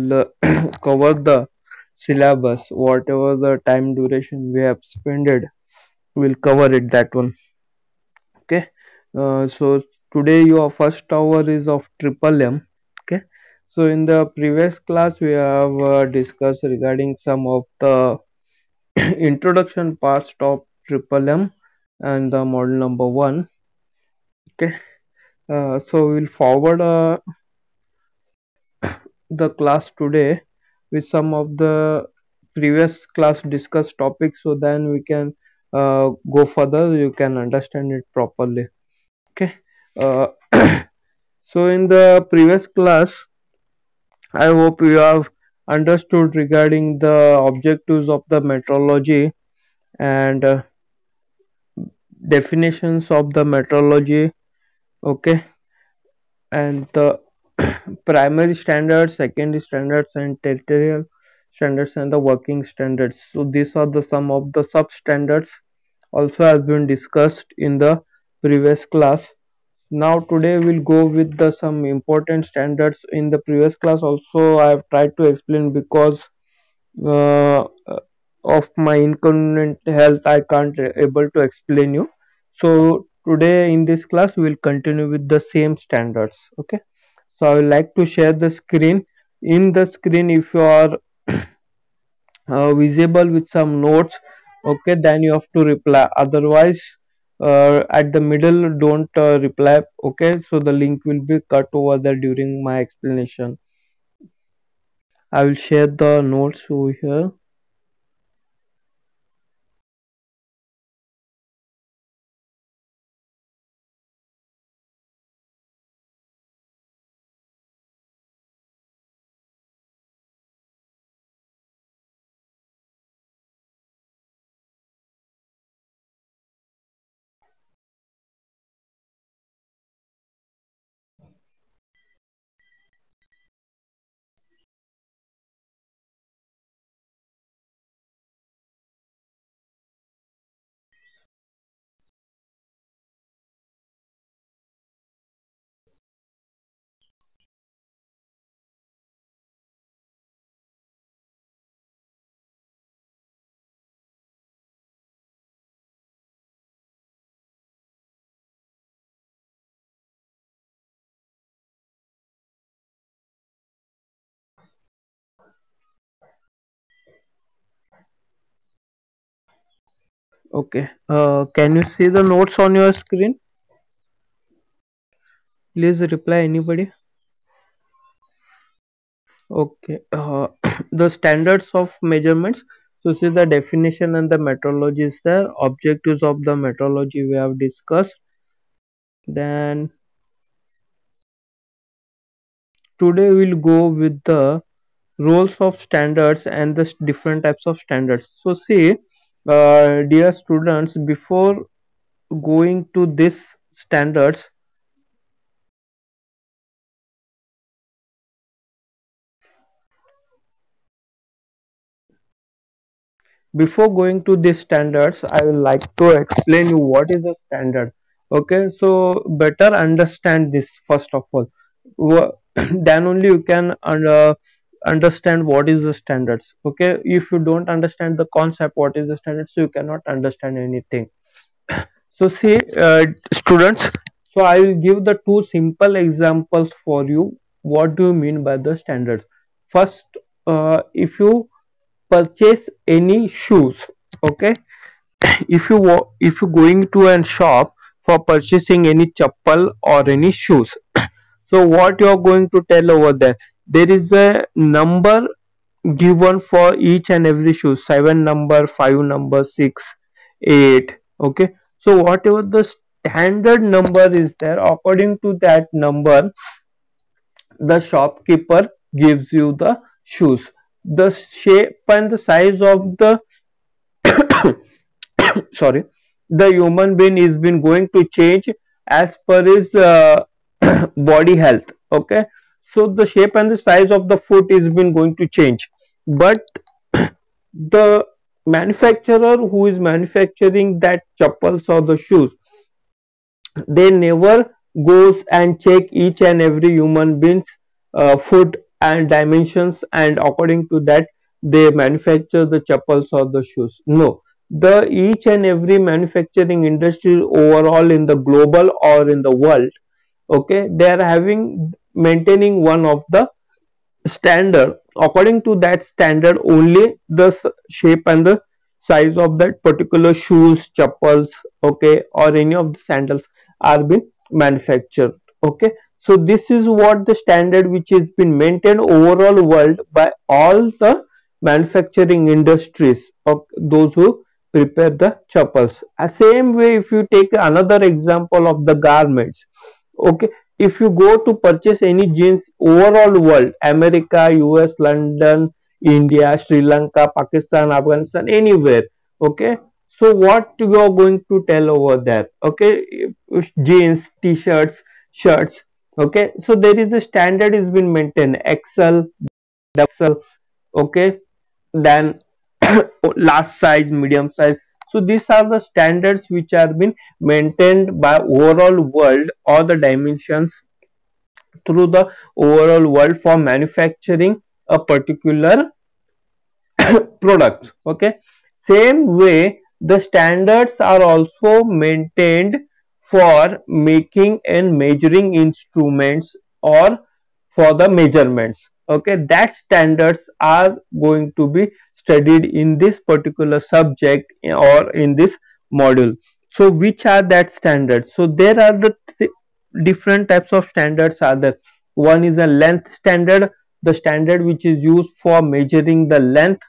will cover the syllabus, whatever the time duration we have spent it, we'll cover it that one. Okay. So today your first hour is of triple M. Okay. So in the previous class we have discussed regarding some of the introduction parts of triple M and the model number 1. Okay. So we'll forward the class today with some of the previous class discussed topics, so then we can go further, you can understand it properly. Okay. uh, so in the previous class I hope you have understood regarding the objectives of the metrology and definitions of the metrology. Okay. And the primary standards, secondary standards, and territorial standards, and the working standards. So these are the some of the sub standards also has been discussed in the previous class. Now today we'll go with the some important standards. In the previous class also I have tried to explain, because uh, of my inconvenient health I can't able to explain you. So today in this class we will continue with the same standards. Okay. So I would like to share the screen. In the screen, if you are visible with some notes, okay, then you have to reply. Otherwise, at the middle, don't reply. Okay, so the link will be cut over there during my explanation. I will share the notes over here. Okay. Can you see the notes on your screen? Please reply anybody. Okay. The standards of measurements. So see the definition and the metrology is there. Objectives of the metrology we have discussed. Then today we'll go with the roles of standards and the different types of standards. So see, dear students, before going to this standards, before going to these standards, I would like to explain you what is a standard. Okay, so better understand this first of all. Then only you can understand what is the standards. Okay, if you don't understand the concept what is the standards, you cannot understand anything. So see, students, so I will give the two simple examples for you. What do you mean by the standards? First, if you purchase any shoes, okay, if you going to a shop for purchasing any chappal or any shoes, so what you are going to tell over there? There is a number given for each and every shoe, 7 number, 5 number, 6, 8. Okay, so whatever the standard number is there, according to that number the shopkeeper gives you the shoes. The shape and the size of the sorry, the human being is been going to change as per his body health. Okay, so the shape and the size of the foot is been going to change, but the manufacturer who is manufacturing that chappals or the shoes, they never goes and check each and every human being's foot and dimensions, and according to that they manufacture the chappals or the shoes. No, the each and every manufacturing industry overall in the global or in the world, okay, they are having maintaining one of the standard. According to that standard only the shape and the size of that particular shoes, chappals, okay, or any of the sandals are being manufactured. Okay, so this is what the standard which has been maintained overall world by all the manufacturing industries of those who prepare the chappals. Same way, if you take another example of the garments, okay, if you go to purchase any jeans overall world, America, US, London, India, Sri Lanka, Pakistan, Afghanistan, anywhere, okay, so what you are going to tell over there? Okay, jeans, t-shirts, shirts, okay, so there is a standard is been maintained, XL, XL, okay, then large size, medium size. So these are the standards which are been maintained by overall world or the dimensions through the overall world for manufacturing a particular product. Okay, same way the standards are also maintained for making and measuring instruments or for the measurements. Okay, that standards are going to be studied in this particular subject or in this module. So which are that standards? So there are the different types of standards are there. One is a length standard, the standard which is used for measuring the length.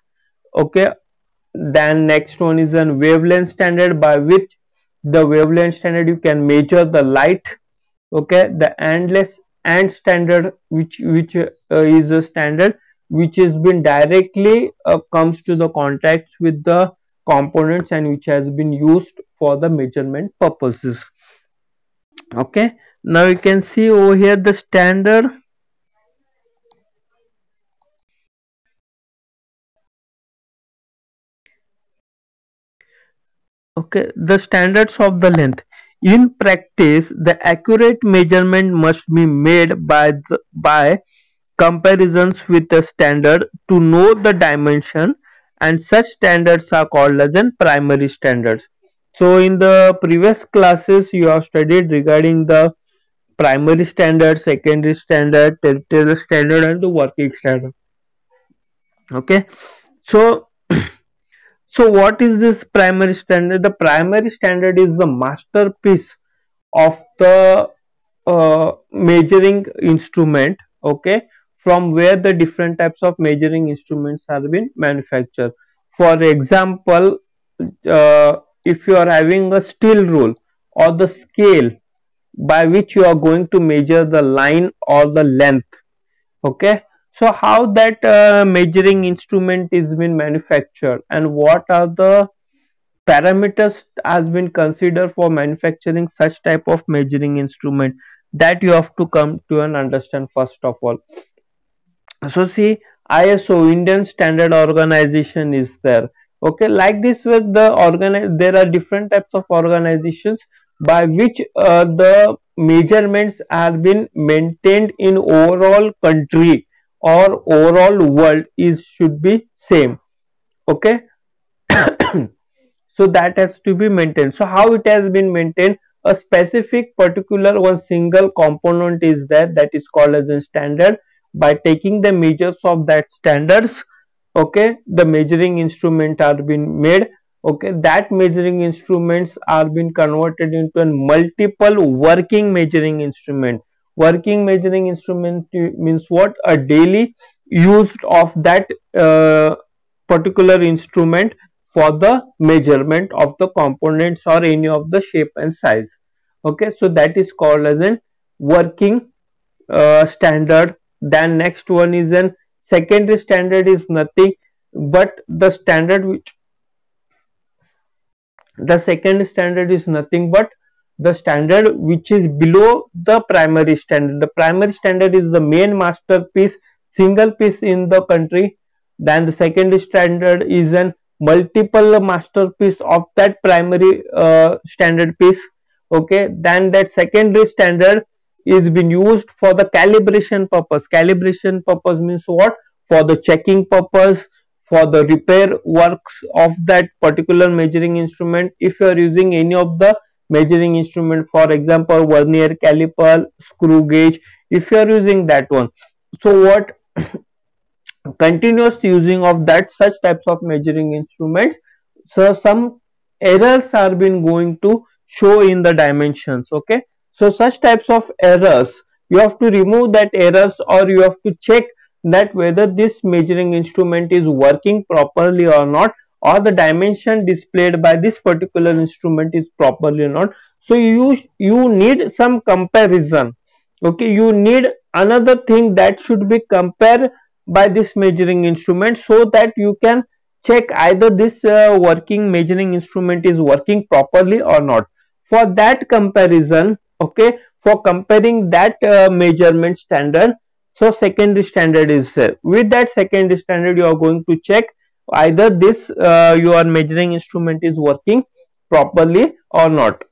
Okay, then next one is a wavelength standard, by which the wavelength standard you can measure the light. Okay, the endless and standard which is a standard which has been directly comes to the contact with the components and which has been used for the measurement purposes. Okay, now you can see over here the standard. Okay, the standards of the length. In practice, the accurate measurement must be made by comparisons with the standard to know the dimension, and such standards are called as in primary standards. So in the previous classes you have studied regarding the primary standard, secondary standard, tertiary standard, and the working standard. Okay, so so what is this primary standard? The primary standard is the masterpiece of the measuring instrument, okay, from where the different types of measuring instruments have been manufactured. For example, if you are having a steel rule or the scale by which you are going to measure the line or the length, okay, so how that measuring instrument is been manufactured and what are the parameters has been considered for manufacturing such type of measuring instrument, that you have to come to and understand first of all. So see, ISO, Indian Standard Organization is there. Okay, like this with the there are different types of organizations by which the measurements have been maintained in overall country or overall world is should be same. Okay, so that has to be maintained. So how it has been maintained? A specific particular one single component is there, that is called as a standard. By taking the measures of that standards, okay, the measuring instrument are being made. Okay, that measuring instruments are being converted into a multiple working measuring instrument. Working measuring instrument means what? A daily used of that particular instrument for the measurement of the components or any of the shape and size. Okay, so that is called as an working standard. Then next one is an secondary standard, is nothing but the standard which the second standard is nothing but the standard which is below the primary standard. The primary standard is the main masterpiece, single piece in the country. Then the secondary standard is an multiple masterpiece of that primary standard piece. Okay, then that secondary standard is been used for the calibration purpose. Calibration purpose means what? For the checking purpose, for the repair works of that particular measuring instrument. If you are using any of the measuring instrument, for example vernier caliper, screw gauge, if you are using that one, so what, continuous using of that such types of measuring instruments, so some errors are been going to show in the dimensions. Okay, so such types of errors, you have to remove that errors, or you have to check that whether this measuring instrument is working properly or not, or the dimension displayed by this particular instrument is properly or not. So you need some comparison. Okay, you need another thing that should be compared by this measuring instrument, so that you can check either this working measuring instrument is working properly or not. For that comparison, okay, for comparing that measurement standard, so secondary standard is there. With that secondary standard, you are going to check either this your measuring instrument is working properly or not.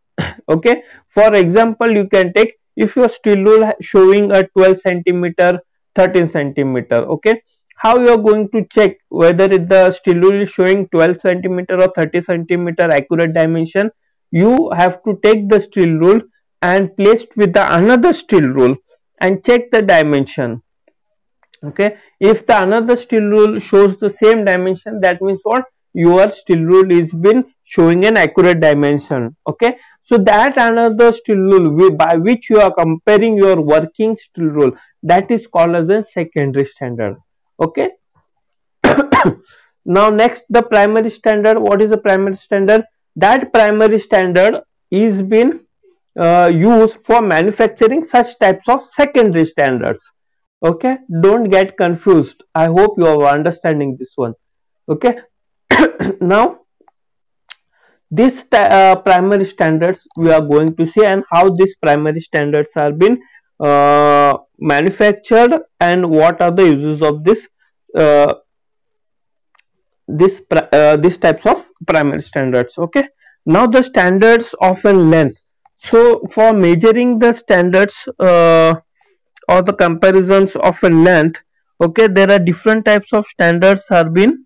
Okay, for example, you can take, if your steel rule showing a 12 centimeter, 13 centimeter, okay, how you are going to check whether the steel rule is showing 12 centimeter or 30 centimeter accurate dimension? You have to take the steel rule and place it with the another steel rule and check the dimension. Okay, if the another steel rule shows the same dimension, that means what, your steel rule is been showing an accurate dimension. Okay, so that another steel rule by which you are comparing your working steel rule, that is called as a secondary standard. Okay. Now next, the primary standard. What is the primary standard? That primary standard is been used for manufacturing such types of secondary standards. Okay, don't get confused. I hope you are understanding this one. Okay. Now this primary standards we are going to see, and how these primary standards are been manufactured, and what are the uses of uh, these types of primary standards. Okay, now the standards of a length. So for measuring the standards or the comparisons of a length, okay, there are different types of standards are being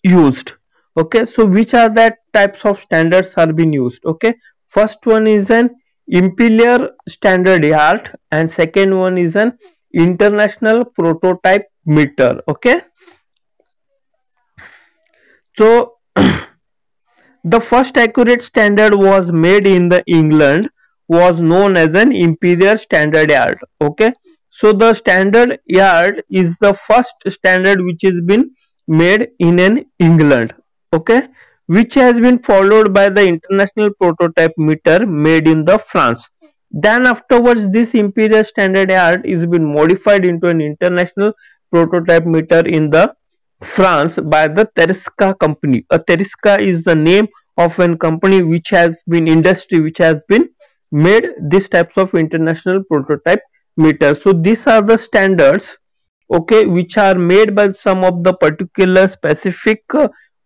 used. Okay, so which are that types of standards are being used? Okay, first one is an Imperial standard yard, and second one is an international prototype meter. Okay, so the first accurate standard was made in the England, was known as an Imperial standard yard. Okay, so the standard yard is the first standard which has been made in an England. Okay, which has been followed by the international prototype meter made in the France. Then afterwards, this Imperial standard yard is been modified into an international prototype meter in the France by the Terisca company. A Terisca is the name of a company which has been industry which has been made these types of international prototype meters. So these are the standards, okay, which are made by some of the particular specific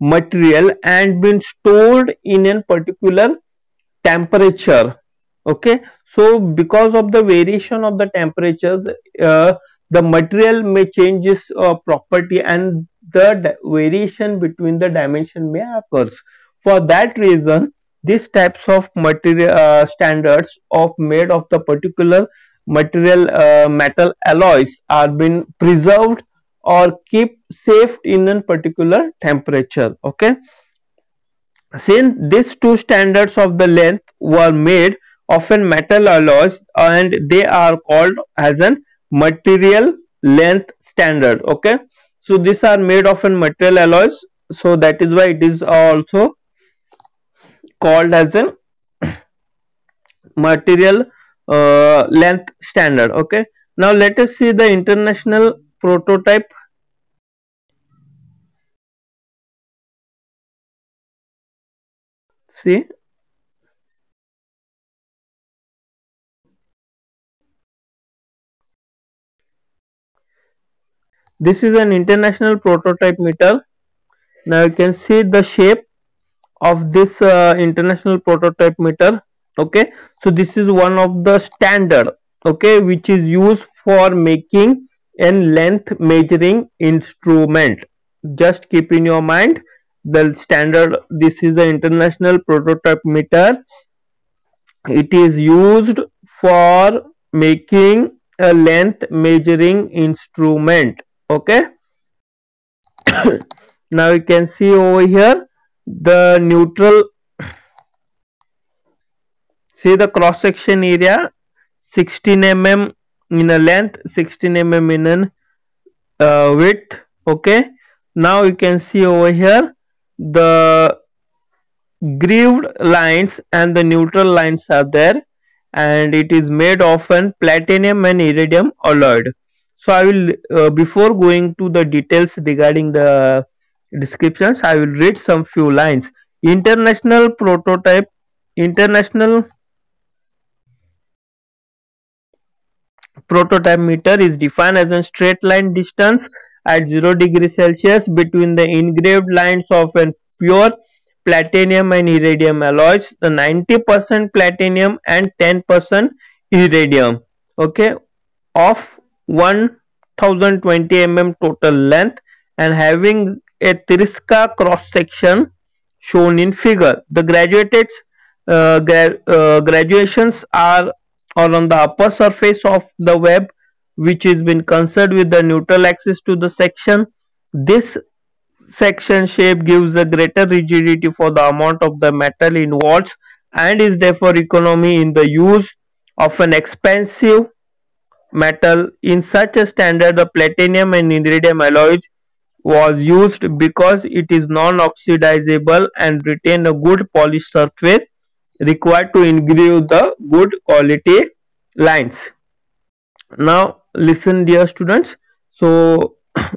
material and been stored in a particular temperature. Okay, so because of the variation of the temperature, the material may change its property, and the variation between the dimension may occurs. For that reason, these types of material standards of made of the particular material metal alloys are been preserved or keep safe in a particular temperature. Okay, since these two standards of the length were made of an metal alloys, and they are called as an material length standard. Okay, so these are made of an material alloys, so that is why it is also called as a material length standard. Okay, now let us see the international prototype. See, this is an international prototype meter. Now you can see the shape of this international prototype meter. Okay, so this is one of the standard. okay, which is used for making a length measuring instrument. Just keep in your mind the standard. This is the international prototype meter. It is used for making a length measuring instrument. Okay. Now you can see over here the neutral. See the cross section area, 16 mm in a length, 16 mm in an width. Okay. Now you can see over here the grooved lines and the neutral lines are there, and it is made of an platinum and iridium alloyed. So I will before going to the details regarding the descriptions, I will read some few lines. International prototype meter is defined as a straight line distance at 0 degrees Celsius between the engraved lines of a pure platinum and iridium alloys, the 90% platinum and 10% iridium, okay, of 1020 mm total length and having a Trisca cross section shown in figure. The graduations are on the upper surface of the web, which is been considered with the neutral axis to the section. This section shape gives a greater rigidity for the amount of the metal involved and is therefore economy in the use of an expensive metal. In such a standard, the platinum and iridium alloys was used because it is non-oxidizable and retain a good polished surface required to engrave the good quality lines. Now listen dear students. So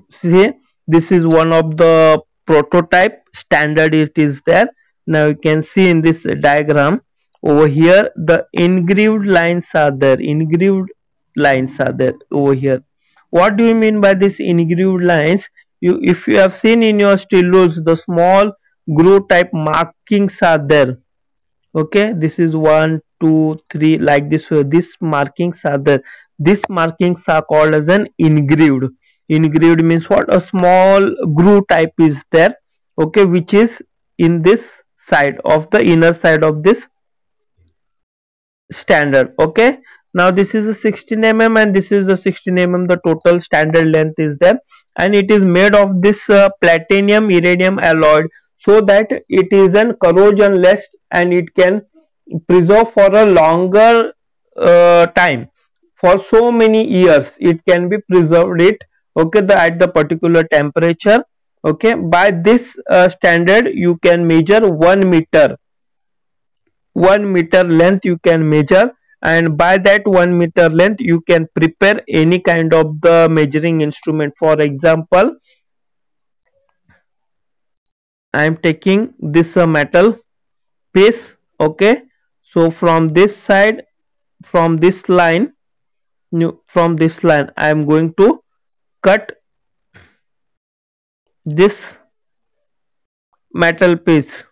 see, this is one of the prototype standard, it is there. Now you can see in this diagram over here the engraved lines are there. Engraved lines are there over here. What do you mean by this engraved lines? If you have seen in your steel rules, the small groove type markings are there. Okay, this is 1 2 3 like this way. These markings are there. These markings are called as an engraved. Engraved means what? A small groove type is there, okay, which is in this side of the inner side of this standard. Okay, now this is a 16 mm and this is a 16 mm. The total standard length is there, and it is made of this platinum iridium alloy, so that it is an corrosion less and it can preserve for a longer time. For so many years it can be preserved it, okay, at the particular temperature. Okay, by this standard you can measure 1 meter. 1 meter length you can measure, and by that 1 meter length you can prepare any kind of the measuring instrument. For example, I am taking this metal piece. Okay, so from this side, from this line I am going to cut this metal piece.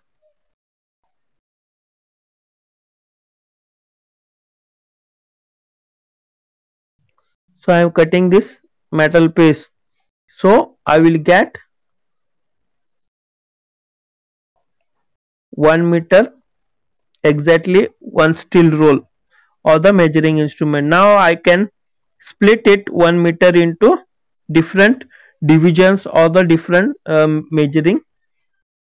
So I am cutting this metal piece, so I will get 1 meter, exactly one steel roll or the measuring instrument. Now I can split it 1 meter into different divisions or the different measuring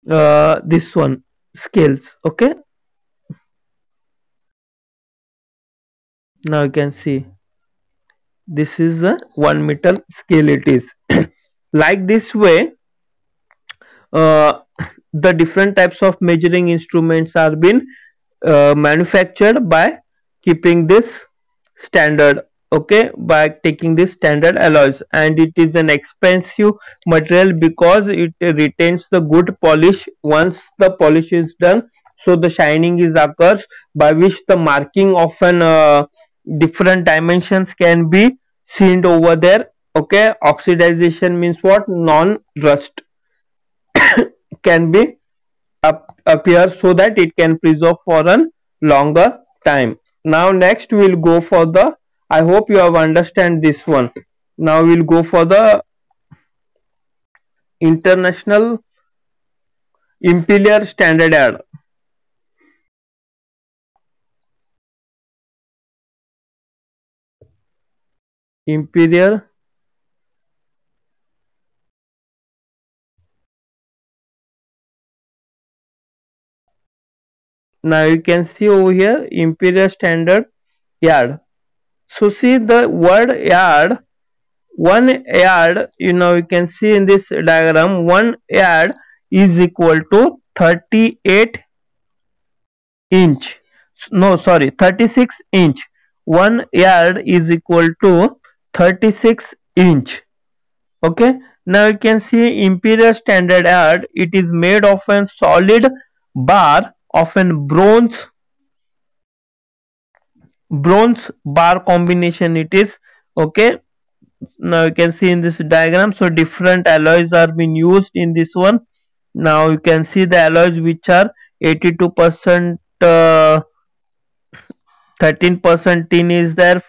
this one scales. Okay, now you can see this is a 1 meter scale. It is like this way. The different types of measuring instruments are being manufactured by keeping this standard, okay, by taking this standard alloys, and it is an expensive material because it retains the good polish once the polish is done. So the shining is occurs, by which the marking of an different dimensions can be seen over there. Okay, oxidization means what? Non rust can be appear, so that it can preserve for a longer time. Now next we will go for the I hope you have understand this one. Now we'll go for the international Imperial standard yard. Imperial. Now you can see over here Imperial standard yard. So see the word yard, one yard, you can see in this diagram, one yard is equal to 38 inch. No, sorry, 36 inch. One yard is equal to 36 inch. Okay. Now you can see Imperial standard yard. It is made of a solid bar of an bronze bar combination. It is okay. Now you can see in this diagram, so different alloys are being used in this one. Now you can see the alloys which are 82% 13% tin is there,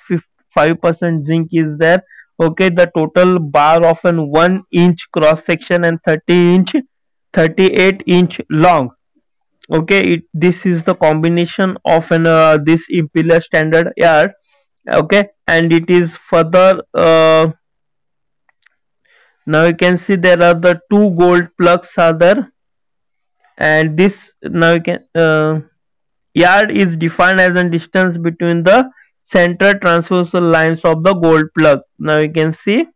5% zinc is there. Okay, the total bar of an 1 inch cross section and 38 inch long. Okay, this is the combination of an this Imperial standard yard. Okay, and it is further now you can see there are the two gold plugs are there, and this now you can yard is defined as a distance between the center transversal lines of the gold plug. Now you can see,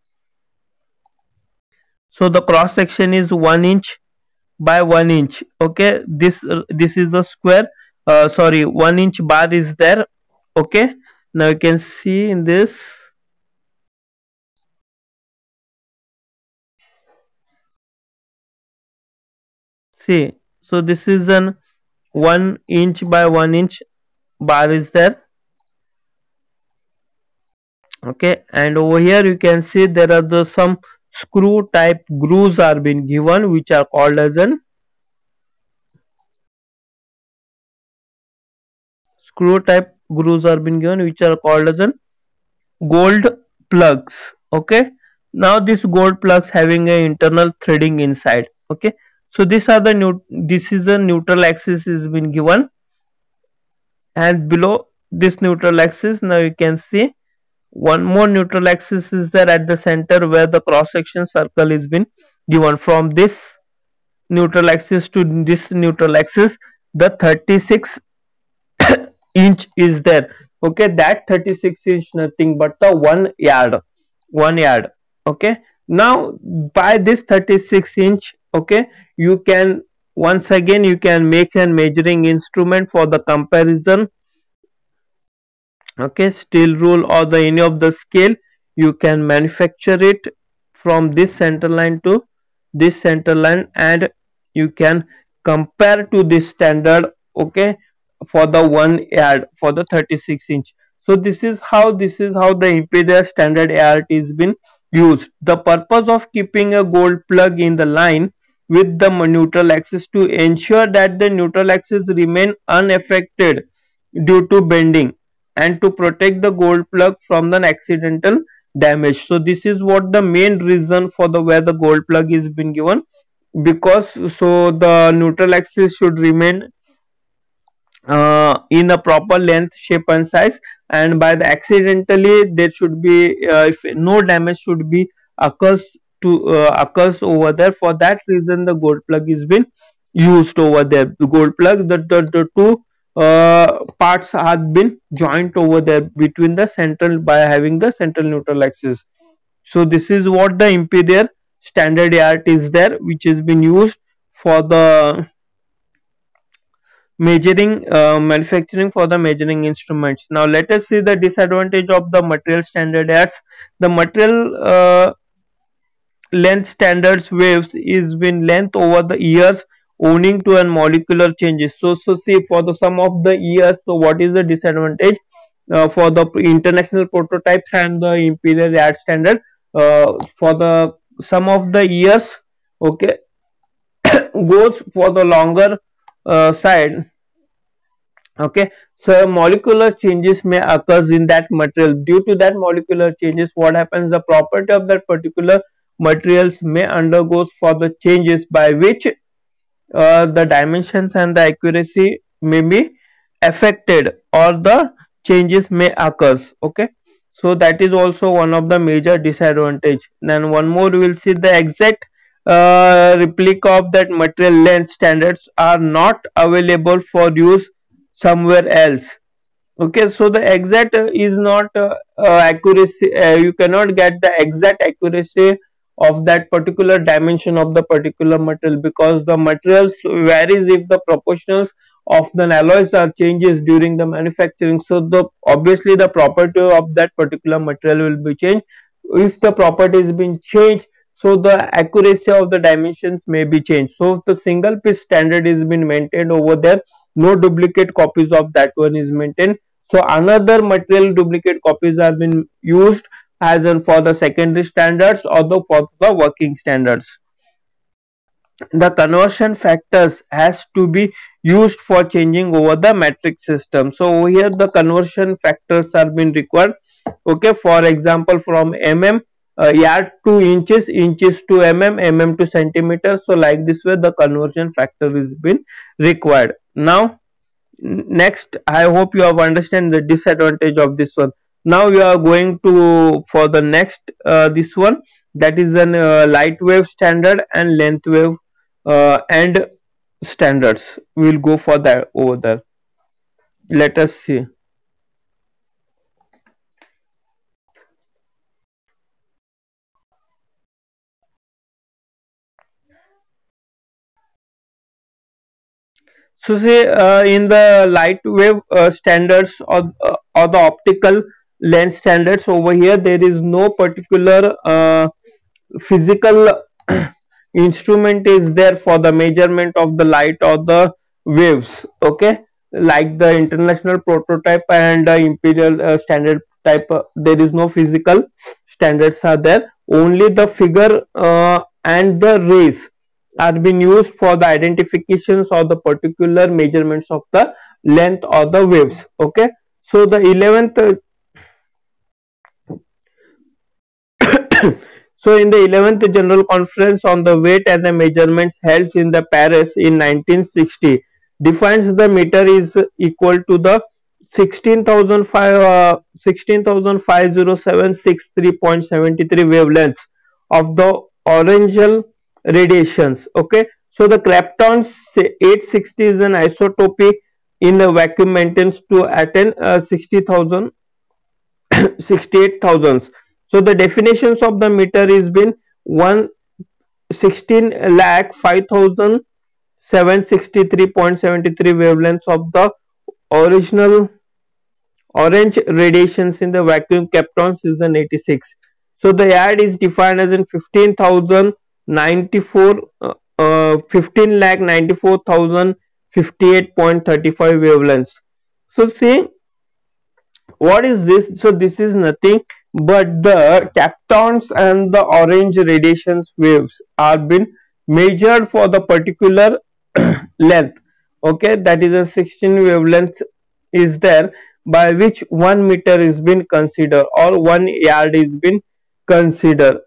so the cross section is 1 inch by 1 inch. Okay, this is a square, sorry, 1 inch bar is there. Okay, now you can see in this, see, so this is an 1 inch by 1 inch bar is there. Okay, and over here you can see there are the some screw type grooves are being given, which are called as an screw type grooves are being given, which are called as an gold plugs. Okay, now this gold plugs having a internal threading inside. Okay, so these are the new, this is a neutral axis is been given, and below this neutral axis now you can see one more neutral axis is there at the center, where the cross section circle is been given. From this neutral axis to this neutral axis, the 36 inch is there. Okay, that 36 inch nothing but the 1 yard. Okay, now by this 36 inch, okay, you can once again you can make a measuring instrument for the comparison. Okay, steel rule or the any of the scale, you can manufacture it from this center line to this center line, and you can compare to this standard. Okay, for the 1 yard for the 36 inch. So this is how the Imperial standard yard is been used. The purpose of keeping a gold plug in the line with the neutral axis to ensure that the neutral axis remain unaffected due to bending, and to protect the gold plug from the accidental damage. So this is what the main reason for the where the gold plug is been given, because so the neutral axis should remain in a proper length, shape and size, and by the accidentally there should be if no damage should be occurs over there. For that reason the gold plug is been used over there. The gold plug, the two parts have been joined over there between the central by having the central neutral axis. So this is what the Imperial standard yard is there, which has been used for the measuring manufacturing for the measuring instruments. Now let us see the disadvantage of the material standard yards. The material length standards waves is been length over the years owing to an molecular changes. So see, for the sum of the years, so what is the disadvantage for the international prototypes and the Imperial yard standard? For the sum of the years, okay, goes for the longer side, Okay, so molecular changes may occurs in that material. Due to that molecular changes, what happens, the property of that particular materials may undergoes for the changes, by which the dimensions and the accuracy may be affected, or the changes may occurs. Okay, so that is also one of the major disadvantage. Then one more, we will see the exact replica of that material length standards are not available for use somewhere else. Okay, so the exact is not accuracy, you cannot get the exact accuracy of that particular dimension of the particular material, because the materials varies if the proportions of the alloys are changes during the manufacturing. So the obviously the property of that particular material will be changed. If the property is being changed, so the accuracy of the dimensions may be changed. So the single piece standard is been maintained over there, no duplicate copies of that one is maintained. So another material duplicate copies have been used as in for the secondary standards or the for the working standards. The conversion factors has to be used for changing over the metric system. So over here the conversion factors are being required. Okay, for example, from mm, yard to inches, inches to mm to centimeters. So like this way the conversion factor is been required. Now next, I hope you have understand the disadvantage of this one. Now we are going to for the next this one, that is an light wave standard and length wave and standards. We will go for that over there. Let us see. So say in the light wave standards, or the optical lens standards, over here there is no particular physical instrument is there for the measurement of the light or the waves. Okay, like the international prototype and imperial standard type, there is no physical standards are there, only the figure and the rays are being used for the identifications or the particular measurements of the length or the waves. Okay, so the 11th so in the 11th General Conference on the Weight and the Measurements held in the Paris in 1960 defines the meter is equal to the 16,507.63 wavelengths of the orangeal radiations. Okay, so the Clapton's 860 is an isotopy in a vacuum maintains to attain 60,000 68,000. So the definitions of the meter is been 116 lakh 5,763.73 wavelengths of the original orange radiations in the vacuum Kapton season 86. So the yard is defined as in 15,094 15 lakh 94,058.35 wavelengths. So see, what is this? So this is nothing but the kaptons and the orange radiations waves are been measured for the particular length. Okay, that is a 16 wavelength is there, by which 1 meter is been considered or 1 yard is been considered.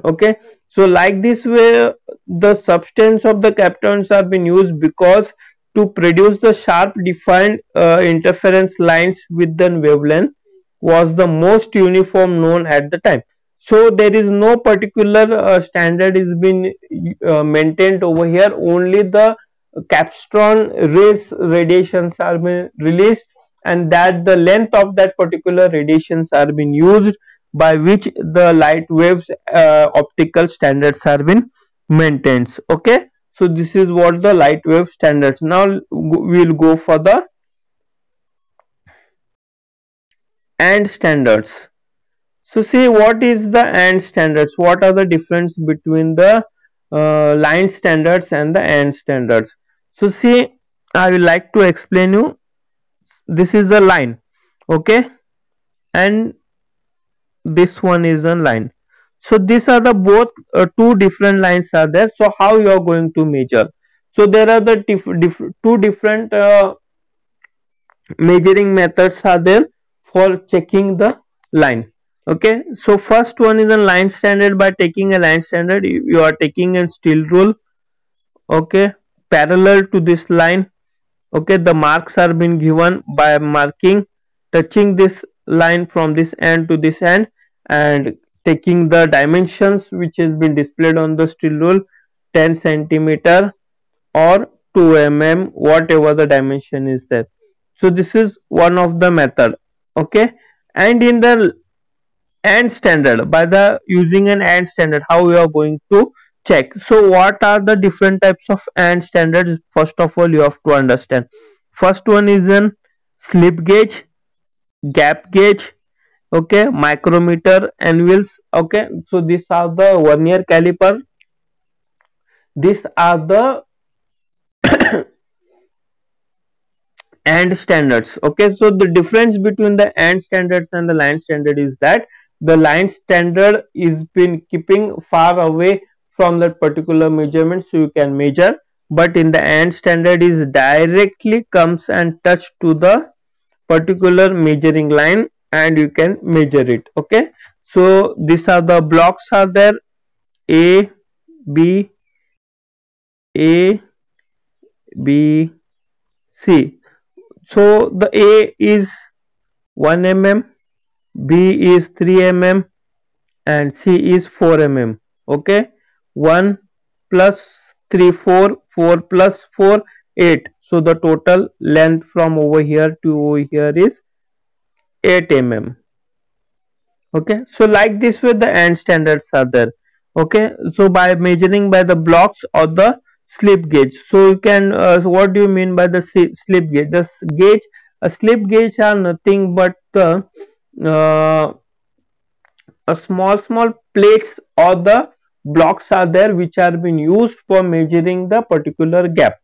Okay, so like this way the substance of the kaptons are been used because to produce the sharp defined interference lines with the wavelength was the most uniform known at the time. So there is no particular standard is been maintained over here, only the capstone rays radiations are being released, and that the length of that particular radiations are being used, by which the light waves optical standards are being maintained. Okay, so this is what the light wave standards. Now we will go for the and standards. So see, what is the and standards? What are the difference between the line standards and the and standards? So see, I will like to explain you. This is a line, okay, and this one is a line. So these are the both two different lines are there. So how you are going to measure? So there are the two different measuring methods are there for checking the line. Okay, so first one is a line standard. By taking a line standard, you are taking a steel rule, okay, parallel to this line. Okay, the marks are being given by marking, touching this line from this end to this end, and taking the dimensions which has been displayed on the steel rule, 10 centimeter or 2 mm, whatever the dimension is there. So this is one of the method. Okay, and in the and standard, by the using an and standard, how we are going to check. So what are the different types of and standards? First of all, you have to understand. First one is an slip gauge, gap gauge, okay, micrometer, anvils. Okay, so these are the vernier caliper. These are the and standards. Okay, so the difference between the and standards and the line standard is that the line standard is been keeping far away from that particular measurement, so you can measure, but in the and standard is directly comes and touch to the particular measuring line and you can measure it. Okay, so these are the blocks are there: a b a b c. So the a is 1 mm, B is 3 mm, and C is 4 mm. Okay, 1 plus 3 4, 4 plus 4 8. So the total length from over here to over here is 8 mm. Okay, so like this way the and standards are there. Okay, so by measuring by the blocks or the slip gauge, so you can so what do you mean by the slip gauge? The gauge, a slip gauge are nothing but the uh, a small plates or the blocks are there which are being used for measuring the particular gap.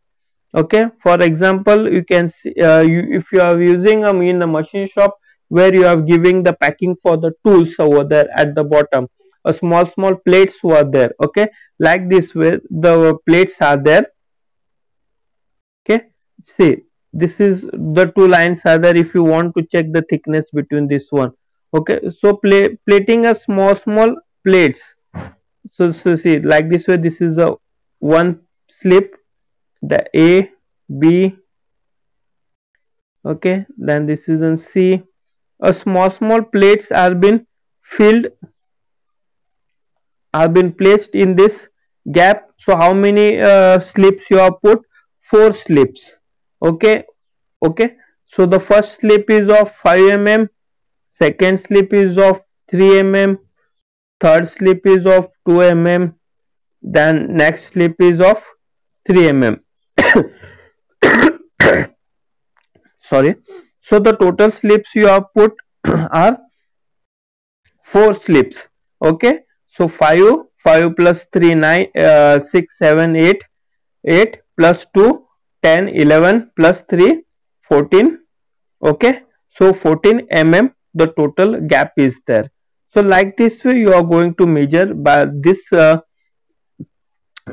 Okay, for example, you can see if you are using in a machine shop where you are giving the packing for the tools over there at the bottom, a small plates were there. Okay, like this way the plates are there. Okay, see, this is the two lines are there if you want to check the thickness between this one. Okay, so plating a small plates. So see, like this way, this is a one slip, the a b. Okay, then this is in c. A small plates are been filled, are been placed in this gap. So how many slips you have put? 4 slips. Okay, okay, so the first slip is of 5 mm, second slip is of 3 mm, third slip is of 2 mm, then next slip is of 3 mm. Sorry, so the total slips you have put are 4 slips. Okay, so 5 plus 3 9 6 7 8 8 plus 2 10 11 plus 3 14. Okay, so 14 mm the total gap is there. So like this way you are going to measure by this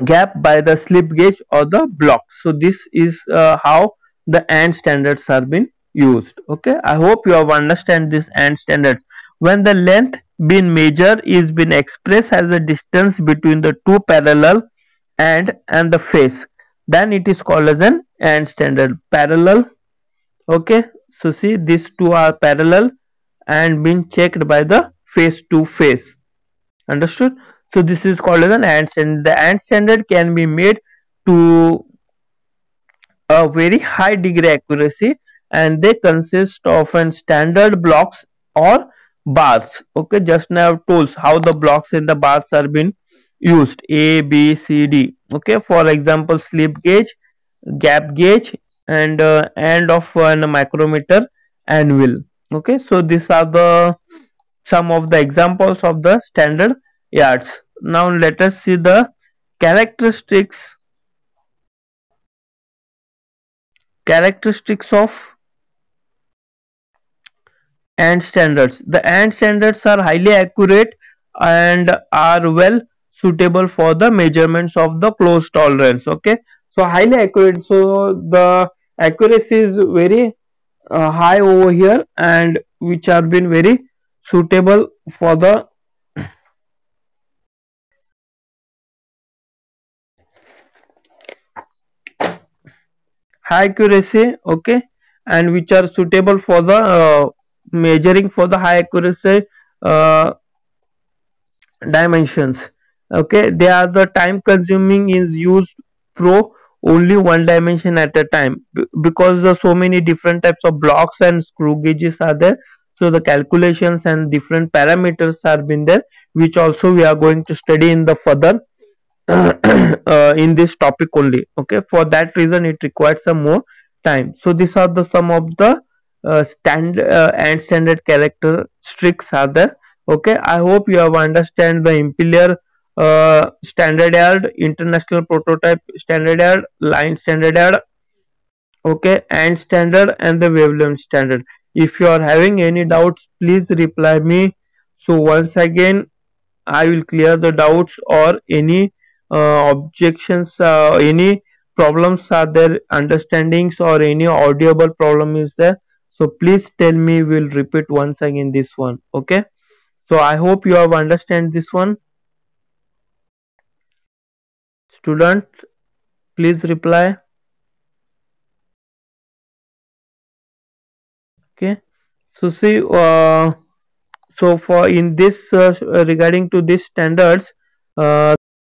gap by the slip gauge or the block. So this is how the and standards are being used. Okay, I hope you have understand this and standards. When the length being measured is been expressed as the distance between the two parallel and the face, then it is called as an and standard. Parallel. Okay, so see, these two are parallel and been checked by the face to face. Understood? So this is called as an and standard. The and standard can be made to a very high degree accuracy, and they consist of an standard blocks or bars. Okay, just now I've told how the blocks in the bars are being used: A, B, C, D. Okay, for example, slip gauge, gap gauge, and end of a micrometer anvil. Okay, so these are the some of the examples of the standard yards. Now let us see the characteristics of and standards. The and standards are highly accurate and are well suitable for the measurements of the close tolerance. Okay, so highly accurate, so the accuracy is very high over here, and which are been very suitable for the high accuracy. Okay, and which are suitable for the measuring for the high accuracy uh, dimensions. Okay, they are the time consuming is used pro only one dimension at a time, because there so many different types of blocks and screw gauges are there. So the calculations and different parameters are been there, which also we are going to study in the further in this topic only. Okay, for that reason it requires some more time. So these are the some of the and standard characteristics are there. Okay, I hope you have understand the Imperial standard yard, international prototype standard yard, line standard yard, okay, and standard and the wavelength standard. If you are having any doubts, please reply me. So once again, I will clear the doubts or any objections, any problems are there, understandings or any audible problem is there. So please tell me. We'll repeat once again this one. Okay. So I hope you have understand this one. Student, please reply. Okay. So see, so for in this regarding to these standards,